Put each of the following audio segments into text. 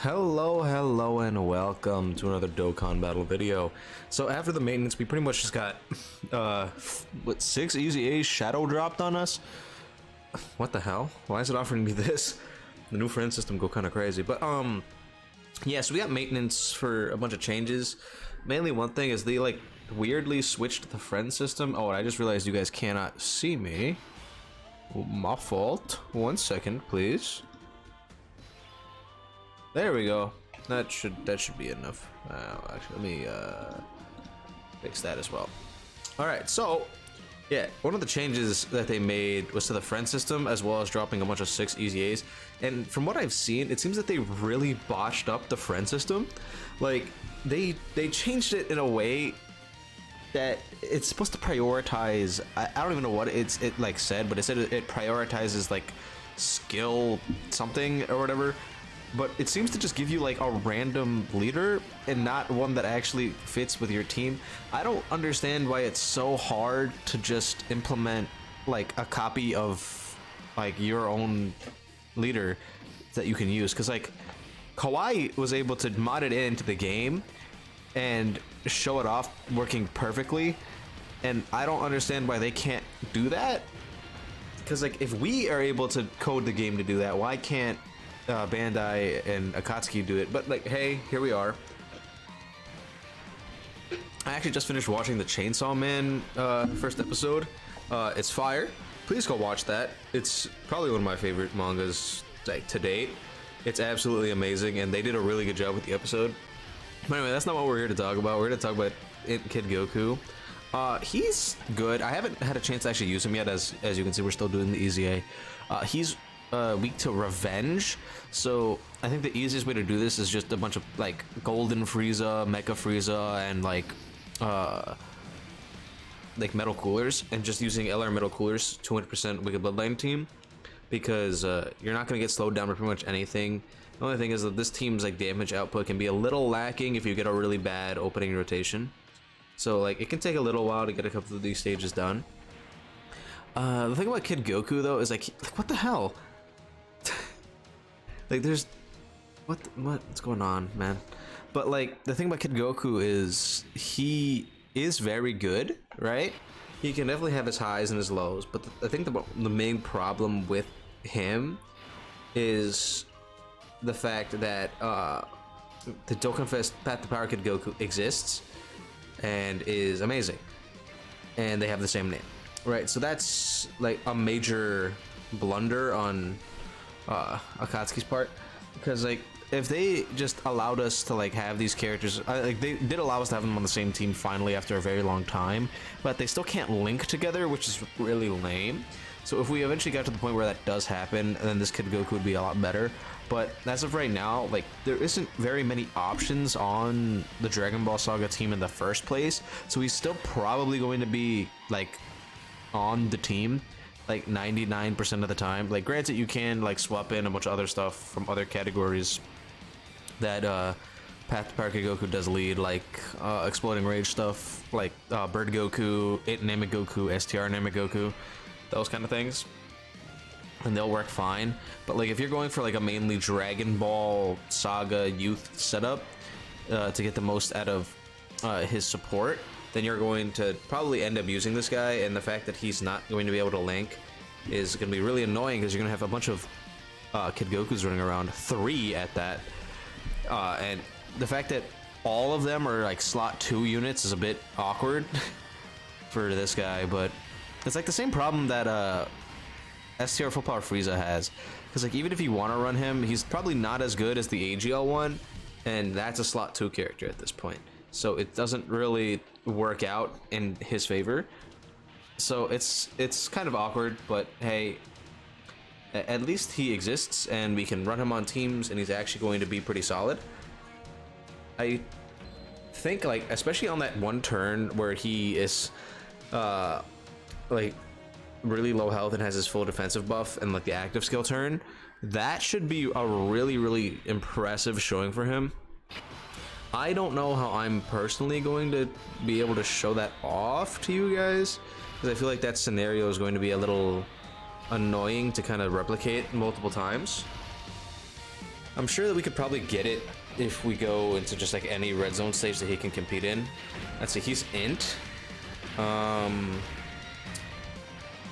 Hello, and welcome to another Dokkan battle video. So after the maintenance, we pretty much just got, what, 6 easy A's shadow dropped on us? What the hell? Why is it offering me this? The new friend system go kind of crazy. But, yeah, so we got maintenance for a bunch of changes. Mainly one thing is they, like, weirdly switched the friend system. Oh, and I just realized you guys cannot see me. My fault. 1 second, please. There we go. That should be enough. Actually, let me fix that as well. All right, so yeah, one of the changes that they made was to the friend system, as well as dropping a bunch of 6 easy A's. And from what I've seen, it seems that they really botched up the friend system. Like they changed it in a way that it's supposed to prioritize. I don't even know what it like said, but it said it prioritizes like skill something or whatever. But it seems to just give you like a random leader and not one that actually fits with your team. I don't understand why it's so hard to just implement like a copy of like your own leader that you can use, because like Kawaii was able to mod it into the game and show it off working perfectly, and I don't understand why they can't do that. Because like if we are able to code the game to do that, why can't Bandai and Akatsuki do it? But like, hey, here we are. I actually just finished watching the Chainsaw Man first episode. It's fire. Please go watch that. It's probably one of my favorite mangas like to date. It's absolutely amazing, and they did a really good job with the episode. But anyway, that's not what we're here to talk about. We're here to talk about Kid Goku. He's good. I haven't had a chance to actually use him yet. As you can see, we're still doing the easy A. He's weak to revenge, so I think the easiest way to do this is just a bunch of like Golden Frieza, Mecha Frieza, and like metal coolers, and just using LR metal coolers, 200% Wicked Bloodline team, because you're not gonna get slowed down by pretty much anything. The only thing is that this team's like damage output can be a little lacking if you get a really bad opening rotation, so like it can take a little while to get a couple of these stages done. The thing about Kid Goku though is like what the hell? Like there's what's going on, man? But like the thing about Kid Goku is he is very good, right? He can definitely have his highs and his lows, but I think the main problem with him is the fact that the DOKKANFEST Path to Power Kid Goku exists and is amazing, and they have the same name, right? So that's like a major blunder on Akatsuki's part, because like if they just allowed us to like have these characters, like they did allow us to have them on the same team finally after a very long time, but they still can't link together, which is really lame. So if we eventually got to the point where that does happen, then this Kid Goku would be a lot better. But as of right now, like there isn't very many options on the Dragon Ball Saga team in the first place, so he's still probably going to be like on the team like 99% of the time. Like granted, you can like swap in a bunch of other stuff from other categories that Path to Power Kid Goku does lead, like Exploding Rage stuff, like Bird Goku, Namek Goku, STR Namek Goku, those kind of things, and they'll work fine. But like if you're going for like a mainly Dragon Ball Saga youth setup to get the most out of his support, then you're going to probably end up using this guy, and the fact that he's not going to be able to link is going to be really annoying, because you're going to have a bunch of Kid Gokus running around, 3 at that, and the fact that all of them are like slot 2 units is a bit awkward for this guy. But it's like the same problem that STR Full Power Frieza has, because like even if you want to run him, he's probably not as good as the AGL one, and that's a slot 2 character at this point. So it doesn't really work out in his favor. So it's kind of awkward, but hey, at least he exists and we can run him on teams, and he's actually going to be pretty solid. I think like especially on that one turn where he is like really low health and has his full defensive buff and like the active skill turn, that should be a really impressive showing for him. I don't know how I'm personally going to be able to show that off to you guys, because I feel like that scenario is going to be a little annoying to kind of replicate multiple times. I'm sure that we could probably get it if we go into just like any red zone stage that he can compete in. Let's see, he's int.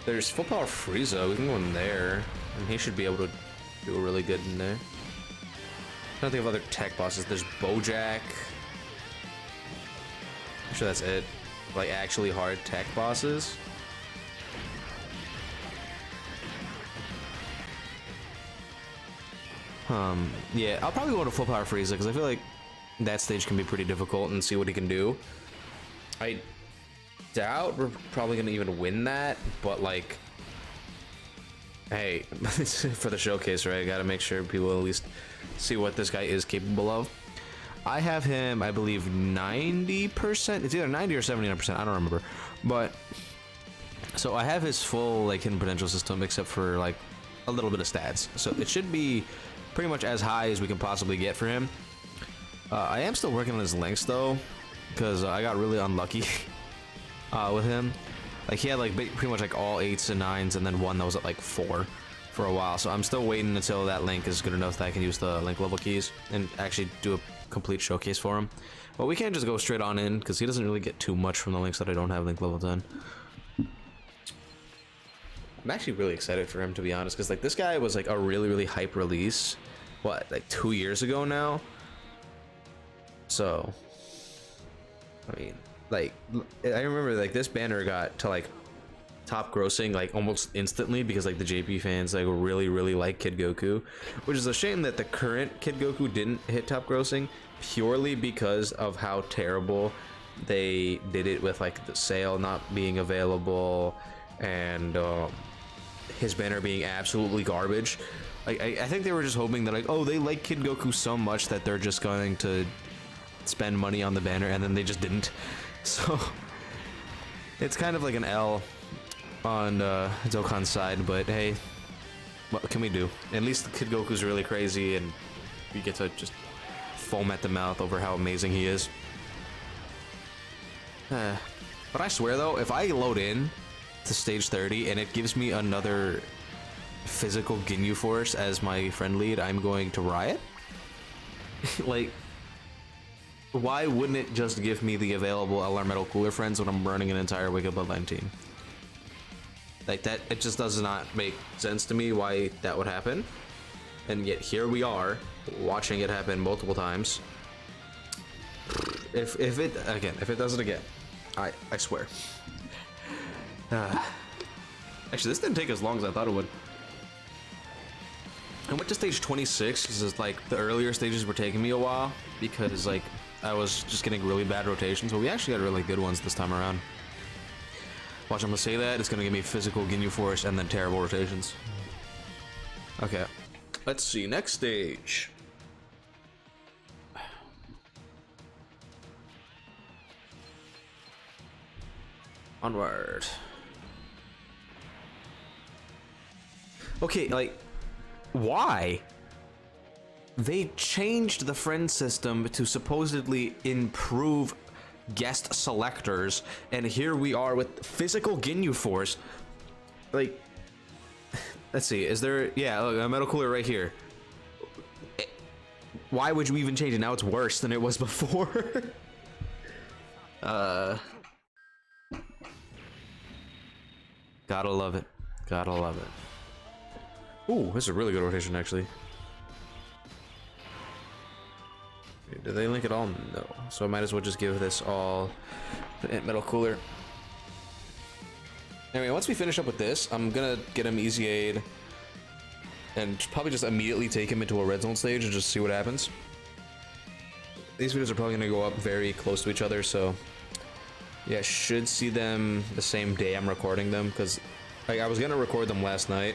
There's full power Frieza. We can go in there, and he should be able to do really good in there. I don't think of other tech bosses. There's Bojack. I'm sure that's it. Like actually hard tech bosses. Yeah, I'll probably go to full power Frieza because I feel like that stage can be pretty difficult and see what he can do. I doubt we're probably gonna even win that, but like, hey, for the showcase, right? I gotta make sure people at least see what this guy is capable of. I have him, I believe, 90%. It's either 90 or 79%. I don't remember, but so I have his full like hidden potential system except for like a little bit of stats, so it should be pretty much as high as we can possibly get for him. I am still working on his links though, because I got really unlucky with him. Like he had like pretty much like all 8s and 9s, and then one that was at like 4 for a while. So I'm still waiting until that link is good enough that I can use the link level keys and actually do a complete showcase for him. But we can't just go straight on in because he doesn't really get too much from the links that I don't have link level 10. I'm actually really excited for him, to be honest, because like this guy was like a really hype release, what, like 2 years ago now. So I mean, like, I remember like this banner got to like top grossing like almost instantly because like the JP fans like really like Kid Goku, which is a shame that the current Kid Goku didn't hit top grossing purely because of how terrible they did it with like the sale not being available and his banner being absolutely garbage. Like I think they were just hoping that like, oh, they like Kid Goku so much that they're just going to spend money on the banner, and then they just didn't. So it's kind of like an L on Dokkan's side, but hey, what can we do? At least Kid Goku's really crazy and we get to just foam at the mouth over how amazing he is. But I swear though, if I load in to stage 30 and it gives me another physical Ginyu Force as my friend lead, I'm going to riot. Like, why wouldn't it just give me the available LR Metal Cooler friends when I'm running an entire Wicked Bloodline team? Like that, it just does not make sense to me why that would happen. And yet here we are, watching it happen multiple times. If it does it again, I swear. Actually, this didn't take as long as I thought it would. I went to stage 26 because it's like the earlier stages were taking me a while because like I was just getting really bad rotations, but we actually got really good ones this time around. Watch, I'm gonna say that it's gonna give me physical Ginyu Force and then terrible rotations. Okay, let's see, next stage. Onward. Okay, like, why? They changed the friend system to supposedly improve guest selectors, and here we are with physical Ginyu Force. Like, let's see, is there, yeah, look, a Metal Cooler right here. Why would you even change it? Now it's worse than it was before. Gotta love it. Gotta love it. Ooh, this is a really good rotation, actually. Do they link it all? No. So I might as well just give this all the Metal Cooler. Anyway, once we finish up with this, I'm gonna get him easy aid and probably just immediately take him into a red zone stage and just see what happens. These videos are probably gonna go up very close to each other, so yeah, should see them the same day I'm recording them, because like, I was gonna record them last night,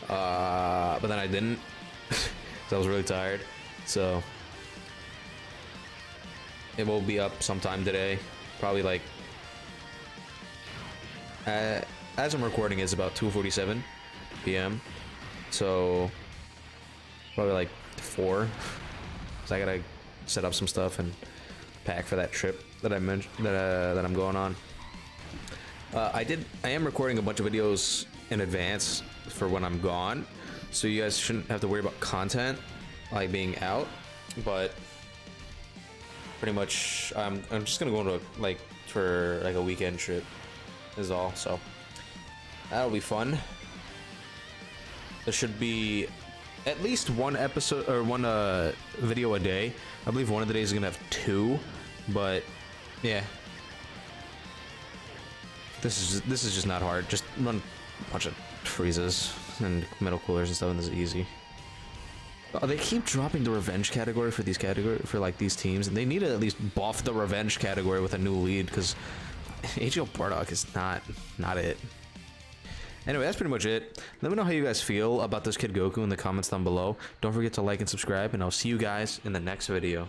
but then I didn't because I was really tired. So it will be up sometime today, probably like as I'm recording it's about 2:47 p.m. so probably like 4, so I gotta set up some stuff and pack for that trip that I mentioned that I'm going on. I am recording a bunch of videos in advance for when I'm gone, so you guys shouldn't have to worry about content like being out, but pretty much I'm just gonna go into like for like a weekend trip is all. So that'll be fun. There should be at least one episode or one video a day. I believe one of the days is gonna have 2, but yeah, this is just not hard. Just run a bunch of freezes and metal coolers and stuff, and this is easy. Oh, they keep dropping the revenge category for these like these teams, and they need to at least buff the revenge category with a new lead, because AGL Bardock is not it. Anyway, that's pretty much it. Let me know how you guys feel about this Kid Goku in the comments down below. Don't forget to like and subscribe, and I'll see you guys in the next video.